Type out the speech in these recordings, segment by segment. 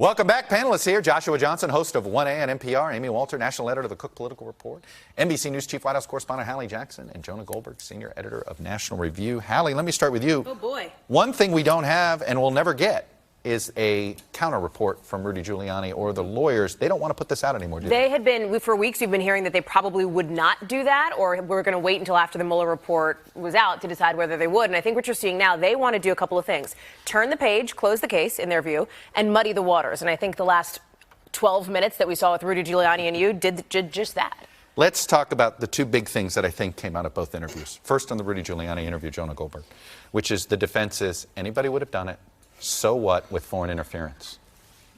Welcome back, panelists here. Joshua Johnson, host of 1A on NPR. Amy Walter, national editor of the Cook Political Report. NBC News chief White House correspondent Hallie Jackson. And Jonah Goldberg, senior editor of National Review. Hallie, let me start with you. Oh, boy. One thing we don't have and will never get is a counter report from Rudy Giuliani or the lawyers. They don't want to put this out anymore, do they? They had been, for weeks, we've been hearing that they probably would not do that, or we're going to wait until after the Mueller report was out to decide whether they would. And I think what you're seeing now, they want to do a couple of things. Turn the page, close the case, in their view, and muddy the waters. And I think the last 12 minutes that we saw with Rudy Giuliani and you did just that. Let's talk about the two big things that I think came out of both interviews. First, on the Rudy Giuliani interview, Jonah Goldberg, which is the defense is anybody would have done it. So what with foreign interference?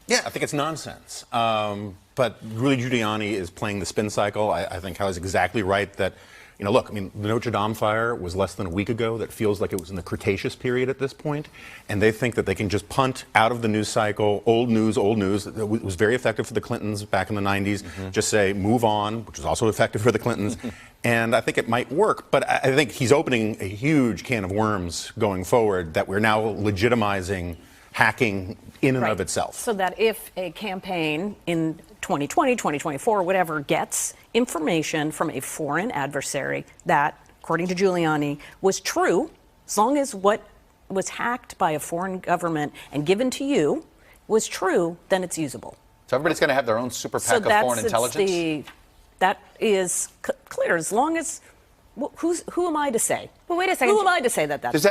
Yeah, I think it's nonsense. But Rudy Giuliani is playing the spin cycle. I think Hallie's exactly right that, you know, look, I mean, the Notre Dame fire was less than a week ago. That feels like it was in the Cretaceous period at this point. And they think that they can just punt out of the news cycle, old news. It was very effective for the Clintons back in the 90s. Just say, move on, which was also effective for the Clintons. And I think it might work, but I think he's opening a huge can of worms going forward that we're now legitimizing hacking in and of itself. So that if a campaign in 2020, 2024, whatever, gets information from a foreign adversary that, according to Giuliani, was true, as long as what was hacked by a foreign government and given to you was true, then it's usable. So everybody's going to have their own super PAC of foreign intelligence? That is clear. As long as, who am I to say? Well, wait a second. Who am I to say that that's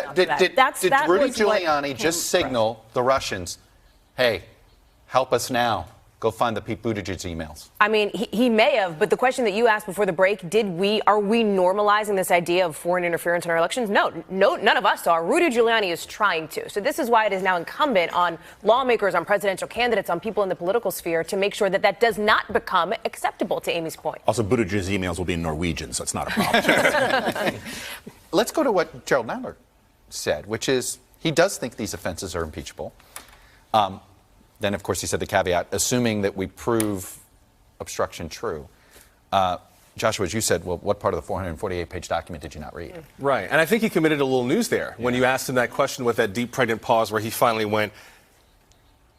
did Rudy Giuliani just signal the Russians, hey, help us now? Go find the Pete Buttigieg emails. I mean, he may have, but the question that you asked before the break, are we normalizing this idea of foreign interference in our elections? No, none of us are. Rudy Giuliani is trying to. So this is why it is now incumbent on lawmakers, on presidential candidates, on people in the political sphere to make sure that that does not become acceptable, to Amy's point. Also, Buttigieg's emails will be in Norwegian, so it's not a problem. Let's go to what Gerald Nadler said, which is he does think these offenses are impeachable. Then, of course, he said the caveat, assuming that we prove obstruction true. Joshua, as you said, well, what part of the 448-page document did you not read? Right, and I think he committed a little news there when you asked him that question with that deep, pregnant pause where he finally went,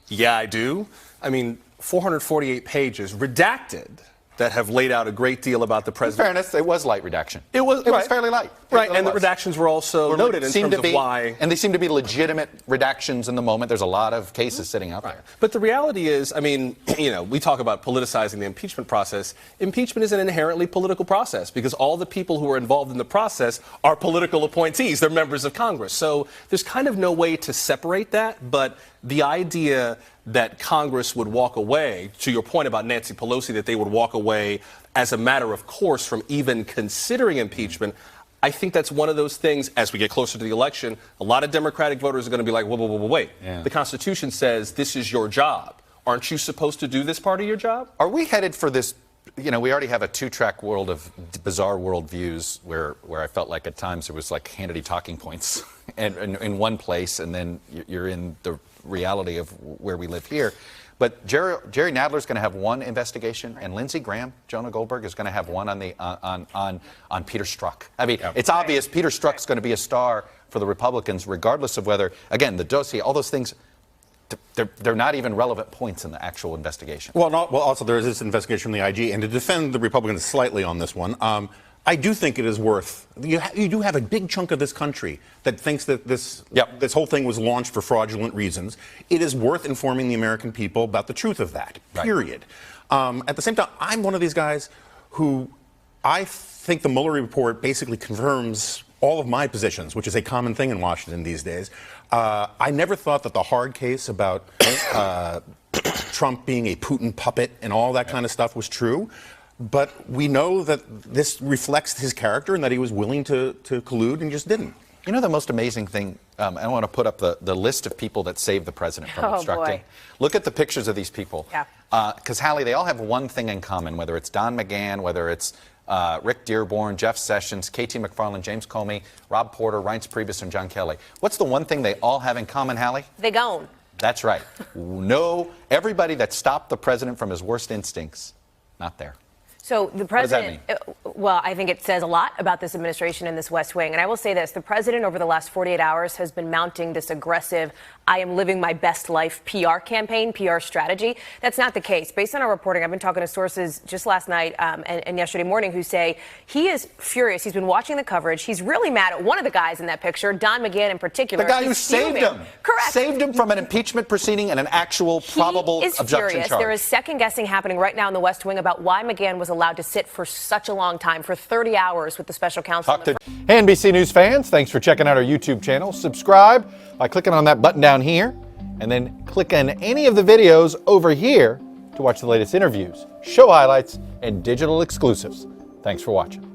yeah, I do. I mean, 448 pages, redacted, that have laid out a great deal about the president. In fairness, it was light redaction. It was fairly light. Right, and the redactions were also noted in terms of why. And they seem to be legitimate redactions in the moment. There's a lot of cases sitting out there. But the reality is, I mean, you know, we talk about politicizing the impeachment process. Impeachment is an inherently political process because all the people who are involved in the process are political appointees. They're members of Congress. So there's kind of no way to separate that. But the idea that Congress would walk away, to your point about Nancy Pelosi, that they would walk away as a matter of course from even considering impeachment, I think that's one of those things, as we get closer to the election, a lot of Democratic voters are going to be like, wait. Yeah. The Constitution says this is your job. Aren't you supposed to do this part of your job? Are we headed for this? You know, we already have a two-track world of bizarre worldviews where I felt like at times it was like Hannity talking points and in one place, and then you're in the reality of where we live here. But Jerry Nadler's going to have one investigation, and Lindsey Graham, Jonah Goldberg, is going to have one on the on Peter Strzok. I mean, it's obvious Peter Strzok's going to be a star for the Republicans, regardless of whether, again, the dossier, all those things. They're not even relevant points in the actual investigation. Well, also there is this investigation from the IG, and to defend the Republicans slightly on this one, I do think it is worth. You do have a big chunk of this country that thinks that this whole thing was launched for fraudulent reasons. It is worth informing the American people about the truth of that. Period. At the same time, I'm one of these guys who I think the Mueller report basically confirms all of my positions, which is a common thing in Washington these days. I never thought that the hard case about Trump being a Putin puppet and all that kind of stuff was true. But we know that this reflects his character and that he was willing to collude and just didn't. You know the most amazing thing? I want to put up the list of people that saved the president from obstructing. Boy. Look at the pictures of these people. Yeah. Because, Hallie, they all have one thing in common, whether it's Don McGahn, whether it's Rick Dearborn, Jeff Sessions, K.T. McFarland, James Comey, Rob Porter, Reince Priebus, and John Kelly. What's the one thing they all have in common, Hallie? They gone. That's right. No, everybody that stopped the president from his worst instincts, not there. So the president, well, I think it says a lot about this administration and this West Wing. And I will say this, the president over the last 48 hours has been mounting this aggressive, I am living my best life PR campaign, PR strategy. That's not the case. Based on our reporting, I've been talking to sources just last night and yesterday morning who say he is furious. He's been watching the coverage. He's really mad at one of the guys in that picture, Don McGahn in particular. The guy who He's saved fuming. him. Correct. Saved him from an impeachment proceeding and an actual probable He is obstruction furious. charge. There is second guessing happening right now in the West Wing about why McGahn was allowed to sit for such a long time, for 30 hours with the special counsel. Talk to Hey, NBC News fans, thanks for checking out our YouTube channel. Subscribe by clicking on that button down here, and then click on any of the videos over here to watch the latest interviews, show highlights, and digital exclusives. Thanks for watching.